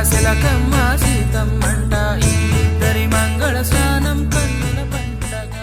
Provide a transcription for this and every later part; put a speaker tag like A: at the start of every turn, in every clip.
A: శిలకమ్మ సీతమ్మంట ఈ ఇద్దరి మంగళ స్నానం కన్నుల పండగ.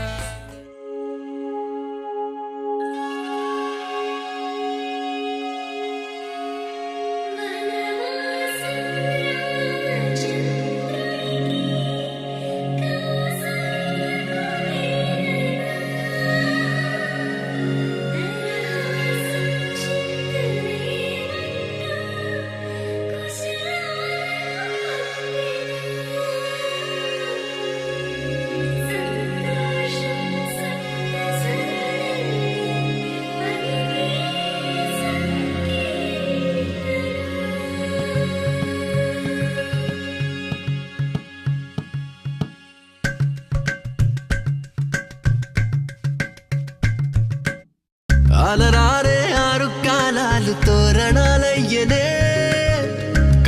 B: అలరారే ఆరు కాలాలు తోరణాలయ్యనే,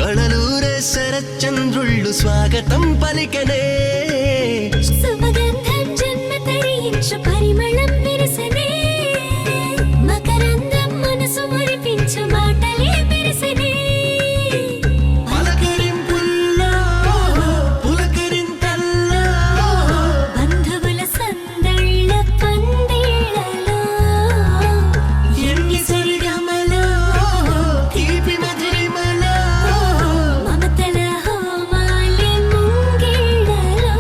B: కళలూరే శరచంద్రుళ్ళు స్వాగతం పలికనే.
C: సుమగంధం జన్మ తరించు పరిమళం విరసనే, మకరందం మనసు మురిపించు మాటలే విరసనే.
B: పలకరింపుల్లో పులకరింతల్లో
C: బంధువుల సందళ్ళ పందిళ్ళలో
B: ఎన్ని సరిగమలో తీపి మధురిమలో
C: మమతల హోమాలి ముంగిళ్ళలో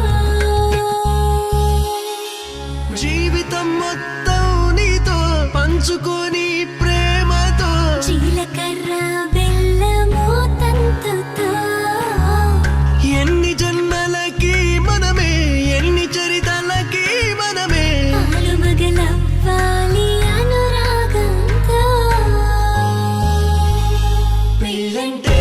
B: జీవితం మొత్తం నీతో పంచుకొని ప్రేమతో
C: జీలకర్ర బెల్లము తంతుతో
B: ఎన్ని జన్మలకి మనమే, ఎన్ని చరితలకి మనమే.
C: ఆలుమగలవ్వాలి అనురాగంతో
B: పెళ్ళంటే